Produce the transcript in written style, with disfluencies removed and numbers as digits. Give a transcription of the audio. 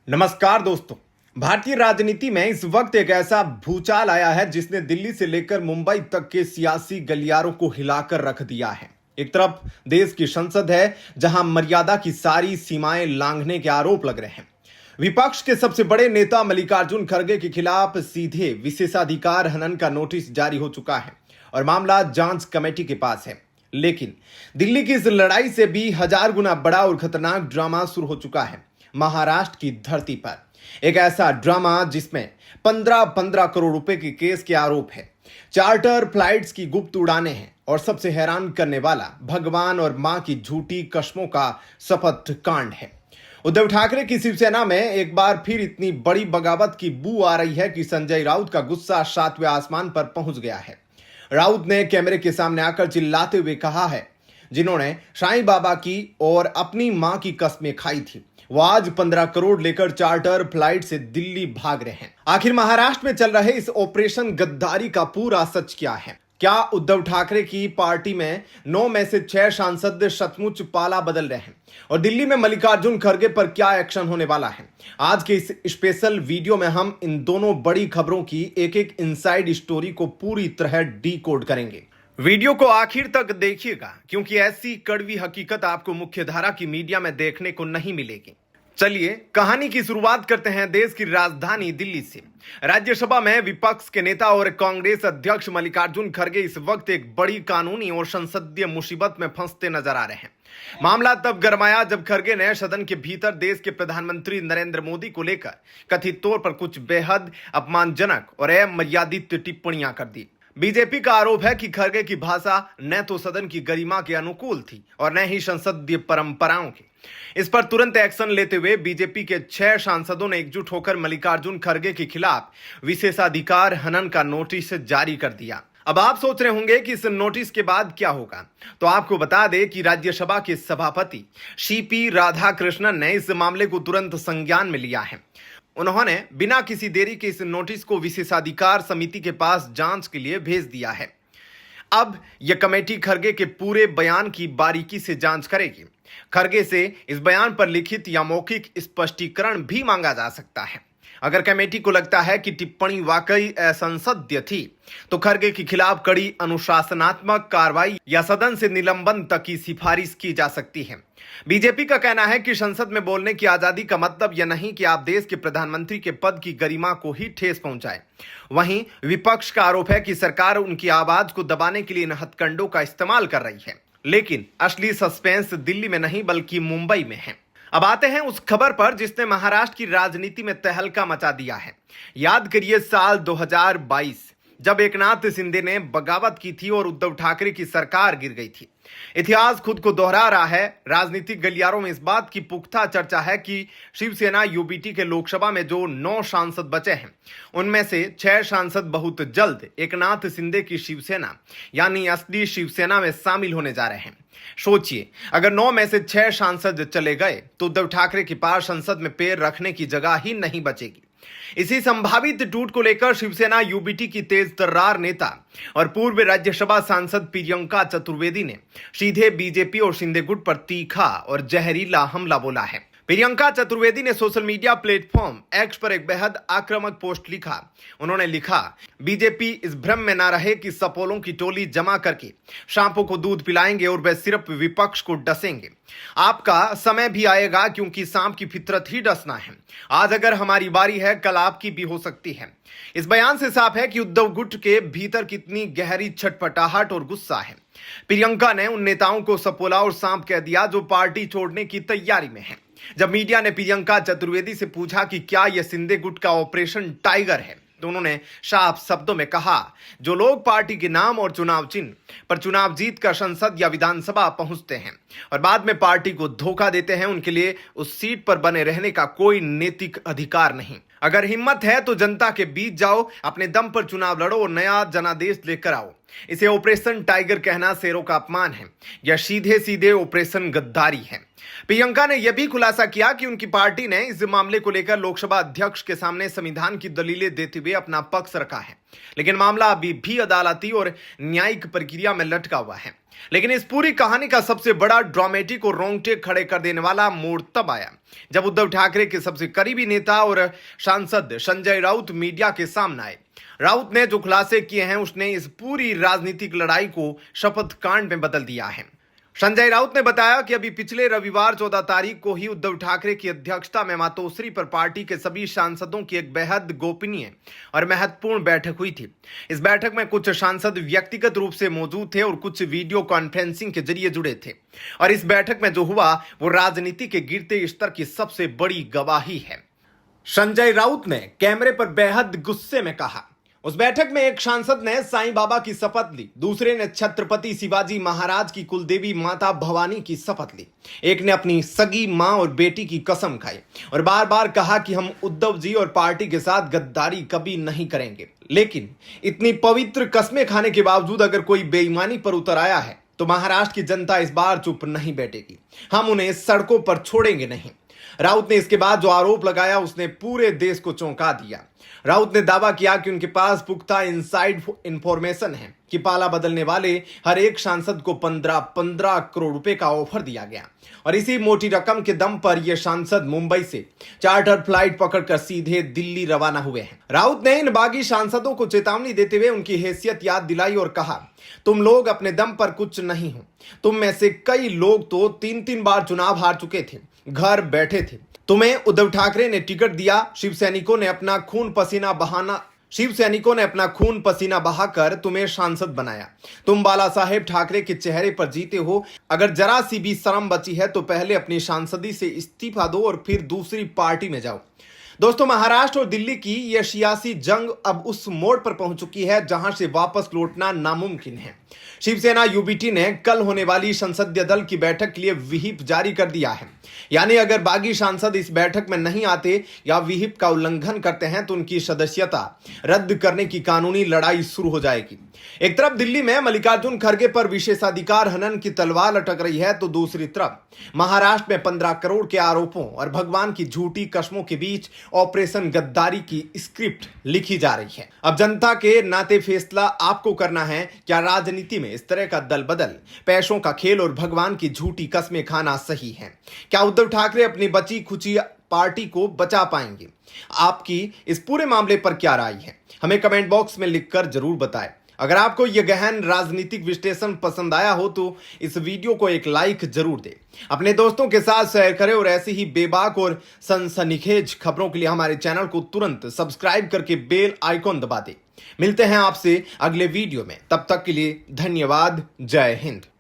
नमस्कार दोस्तों। भारतीय राजनीति में इस वक्त एक ऐसा भूचाल आया है जिसने दिल्ली से लेकर मुंबई तक के सियासी गलियारों को हिलाकर रख दिया है। एक तरफ देश की संसद है जहां मर्यादा की सारी सीमाएं लांघने के आरोप लग रहे हैं। विपक्ष के सबसे बड़े नेता मल्लिकार्जुन खड़गे के खिलाफ सीधे विशेषाधिकार हनन का नोटिस जारी हो चुका है और मामला जांच कमेटी के पास है। लेकिन दिल्ली की इस लड़ाई से भी हजार गुना बड़ा और खतरनाक ड्रामा शुरू हो चुका है महाराष्ट्र की धरती पर। एक ऐसा ड्रामा जिसमें 15-15 करोड़ रुपए के केस के आरोप है, चार्टर फ्लाइट्स की गुप्त उड़ानें हैं और सबसे हैरान करने वाला भगवान और मां की झूठी कस्मों का शपथ कांड है। उद्धव ठाकरे की शिवसेना में एक बार फिर इतनी बड़ी बगावत की बू आ रही है कि संजय राउत का गुस्सा 7वें आसमान पर पहुंच गया है। राउत ने कैमरे के सामने आकर चिल्लाते हुए कहा है, जिन्होंने साईं बाबा की और अपनी मां की कस्में खाई थी वो आज 15 करोड़ लेकर चार्टर फ्लाइट से दिल्ली भाग रहे हैं। आखिर महाराष्ट्र में चल रहे इस ऑपरेशन गद्दारी का पूरा सच क्या है? क्या उद्धव ठाकरे की पार्टी में 9 में से 6 सांसद सचमुच पाला बदल रहे हैं और दिल्ली में मल्लिकार्जुन खड़गे पर क्या एक्शन होने वाला है? आज के इस स्पेशल वीडियो में हम इन दोनों बड़ी खबरों की एक एक इनसाइड स्टोरी को पूरी तरह डीकोड करेंगे। वीडियो को आखिर तक देखिएगा क्योंकि ऐसी कड़वी हकीकत आपको मुख्यधारा की मीडिया में देखने को नहीं मिलेगी। चलिए कहानी की शुरुआत करते हैं देश की राजधानी दिल्ली से। राज्यसभा में विपक्ष के नेता और कांग्रेस अध्यक्ष मल्लिकार्जुन खड़गे इस वक्त एक बड़ी कानूनी और संसदीय मुसीबत में फंसते नजर आ रहे हैं। मामला तब गरमाया जब खड़गे ने सदन के भीतर देश के प्रधानमंत्री नरेंद्र मोदी को लेकर कथित तौर पर कुछ बेहद अपमानजनक और अमर्यादित टिप्पणियां कर दी। बीजेपी का आरोप है कि खड़गे की भाषा न तो सदन की गरिमा के अनुकूल थी और न ही संसदीय परंपराओं की। इस पर तुरंत एक्शन लेते हुए बीजेपी के 6 सांसदों ने एकजुट होकर मल्लिकार्जुन खड़गे के खिलाफ विशेषाधिकार हनन का नोटिस जारी कर दिया। अब आप सोच रहे होंगे कि इस नोटिस के बाद क्या होगा, तो आपको बता दें कि राज्यसभा के सभापति सीपी राधाकृष्णन ने इस मामले को तुरंत संज्ञान में लिया है। उन्होंने बिना किसी देरी के इस नोटिस को विशेषाधिकार समिति के पास जांच के लिए भेज दिया है। अब यह कमेटी खड़गे के पूरे बयान की बारीकी से जांच करेगी। खड़गे से इस बयान पर लिखित या मौखिक स्पष्टीकरण भी मांगा जा सकता है। अगर कमेटी को लगता है कि टिप्पणी वाकई असंसदीय थी तो खड़गे के खिलाफ कड़ी अनुशासनात्मक कार्रवाई या सदन से निलंबन तक की सिफारिश की जा सकती है। बीजेपी का कहना है कि संसद में बोलने की आजादी का मतलब यह नहीं कि आप देश के प्रधानमंत्री के पद की गरिमा को ही ठेस पहुंचाए। वहीं विपक्ष का आरोप है कि सरकार उनकी आवाज को दबाने के लिए इन हथकंडों का इस्तेमाल कर रही है। लेकिन असली सस्पेंस दिल्ली में नहीं बल्कि मुंबई में है। अब आते हैं उस खबर पर जिसने महाराष्ट्र की राजनीति में तहलका मचा दिया है। याद करिए साल 2022 जब एकनाथ शिंदे ने बगावत की थी और उद्धव ठाकरे की सरकार गिर गई थी। इतिहास खुद को दोहरा रहा है। राजनीतिक गलियारों में इस बात की पुख्ता चर्चा है कि शिवसेना यूबीटी के लोकसभा में जो 9 सांसद बचे हैं उनमें से 6 सांसद बहुत जल्द एकनाथ शिंदे की शिवसेना यानी असली शिवसेना में शामिल होने जा रहे हैं। सोचिए, अगर 9 में से 6 सांसद चले गए तो उद्धव ठाकरे के पास संसद में पैर रखने की जगह ही नहीं बचेगी। इसी संभावित टूट को लेकर शिवसेना यूबीटी की तेज तर्रार नेता और पूर्व राज्यसभा सांसद प्रियंका चतुर्वेदी ने सीधे बीजेपी और शिंदे गुट पर तीखा और जहरीला हमला बोला है। प्रियंका चतुर्वेदी ने सोशल मीडिया प्लेटफॉर्म एक्स पर एक बेहद आक्रामक पोस्ट लिखा। उन्होंने लिखा, बीजेपी इस भ्रम में ना रहे कि सपोलों की टोली जमा करके सांपों को दूध पिलाएंगे और वे सिर्फ विपक्ष को डसेंगे। आपका समय भी आएगा क्योंकि सांप की फितरत ही डसना है। आज अगर हमारी बारी है, कल आपकी भी हो सकती है। इस बयान से साफ है कि उद्धव गुट के भीतर कितनी गहरी छटपटाहट और गुस्सा है। प्रियंका ने उन नेताओं को सपोला और सांप कह दिया जो पार्टी छोड़ने की तैयारी में है। जब मीडिया ने प्रियंका चतुर्वेदी से पूछा कि क्या यह शिंदे गुट का ऑपरेशन टाइगर है तो उन्होंने साफ शब्दों में कहा, जो लोग पार्टी के नाम और चुनाव चिन्ह पर चुनाव जीत कर संसद या विधानसभा पहुंचते हैं और बाद में पार्टी को धोखा देते हैं, उनके लिए उस सीट पर बने रहने का कोई नैतिक अधिकार नहीं। अगर हिम्मत है तो जनता के बीच जाओ, अपने दम पर चुनाव लड़ो और नया जनादेश लेकर आओ। इसे ऑपरेशन टाइगर कहना शेरों का अपमान है या सीधे सीधे ऑपरेशन गद्दारी है। प्रियंका ने यह भी खुलासा किया कि उनकी पार्टी ने इस मामले को लेकर लोकसभा अध्यक्ष के सामने संविधान की दलीलें देते हुए अपना पक्ष रखा है, लेकिन मामला अभी भी अदालती और न्यायिक प्रक्रिया में लटका हुआ है। लेकिन इस पूरी कहानी का सबसे बड़ा ड्रामेटिक और रोंगटे खड़े कर देने वाला मोड़ तब आया जब उद्धव ठाकरे के सबसे करीबी नेता और सांसद संजय राउत मीडिया के सामने आए। राउत ने जो खुलासे किए हैं उसने इस पूरी राजनीतिक लड़ाई को शपथ कांड में बदल दिया है। संजय राउत ने बताया कि अभी पिछले रविवार 14 तारीख को ही उद्धव ठाकरे की अध्यक्षता में मातोश्री पर पार्टी के सभी सांसदों की एक बेहद गोपनीय और महत्वपूर्ण बैठक हुई थी। इस बैठक में कुछ सांसद व्यक्तिगत रूप से मौजूद थे और कुछ वीडियो कॉन्फ्रेंसिंग के जरिए जुड़े थे और इस बैठक में जो हुआ वो राजनीति के गिरते स्तर की सबसे बड़ी गवाही है। संजय राउत ने कैमरे पर बेहद गुस्से में कहा, उस बैठक में एक सांसद ने साईं बाबा की शपथ ली, दूसरे ने छत्रपति शिवाजी महाराज की कुलदेवी माता भवानी की शपथ ली, एक ने अपनी सगी मां और बेटी की कसम खाई और बार बार कहा कि हम उद्धव जी और पार्टी के साथ गद्दारी कभी नहीं करेंगे। लेकिन इतनी पवित्र कस्में खाने के बावजूद अगर कोई बेईमानी पर उतर आया है तो महाराष्ट्र की जनता इस बार चुप नहीं बैठेगी, हम उन्हें सड़कों पर छोड़ेंगे नहीं। राउत ने इसके बाद जो आरोप लगाया उसने पूरे देश को चौंका दिया। राउत ने दावा किया कि उनके पास पुख्ता इनसाइड इंफॉर्मेशन है कि पाला बदलने वाले हर एक सांसद को 15 करोड़ रुपए का ऑफर दिया गया और इसी मोटी रकम के दम पर ये सांसद मुंबई से चार्टर फ्लाइट पकड़कर सीधे दिल्ली रवाना हुए हैं। राउत ने इन बागी सांसदों को चेतावनी देते हुए उनकी हैसियत याद दिलाई और कहा, तुम लोग अपने दम पर कुछ नहीं हो, तुम में से कई लोग तो 3 बार चुनाव हार चुके थे, घर बैठे थे, तुम्हें उद्धव ठाकरे ने टिकट दिया, शिव सैनिकों ने अपना खून पसीना बहाकर तुम्हें सांसद बनाया, तुम बाला साहेब ठाकरे के चेहरे पर जीते हो, अगर जरा सी भी शर्म बची है तो पहले अपनी सांसदी से इस्तीफा दो और फिर दूसरी पार्टी में जाओ। दोस्तों, महाराष्ट्र और दिल्ली की यह सियासी जंग अब उस मोड़ पर पहुंच चुकी है जहां से वापस लौटना नामुमकिन है। शिवसेना यूबीटी ने कल होने वाली संसदीय दल की बैठक के लिए विहिप जारी कर दिया है, यानी अगर बागी सांसद इस बैठक में नहीं आते या विहिप का उल्लंघन करते हैं तो उनकी सदस्यता रद्द करने की कानूनी लड़ाई शुरू हो जाएगी। एक तरफ दिल्ली में मल्लिकार्जुन खड़गे पर विशेषाधिकार हनन की तलवार लटक रही है तो दूसरी तरफ महाराष्ट्र में 15 करोड़ के आरोपों और भगवान की झूठी कस्मों के बीच ऑपरेशन गद्दारी की स्क्रिप्ट लिखी जा रही है। अब जनता के नाते फैसला आपको करना है, क्या राजनीति में इस तरह का दल बदल, पैसों का खेल और भगवान की झूठी कस्में खाना सही है? क्या उद्धव ठाकरे अपनी बची खुची पार्टी को बचा पाएंगे? आपकी इस पूरे मामले पर क्या राय है, हमें कमेंट बॉक्स में लिखकर जरूर बताएं। अगर आपको यह गहन राजनीतिक विश्लेषण पसंद आया हो तो इस वीडियो को एक लाइक जरूर दें, अपने दोस्तों के साथ शेयर करें और ऐसी ही बेबाक और सनसनीखेज खबरों के लिए हमारे चैनल को तुरंत सब्सक्राइब करके बेल आइकॉन दबा दें। मिलते हैं आपसे अगले वीडियो में, तब तक के लिए धन्यवाद। जय हिंद।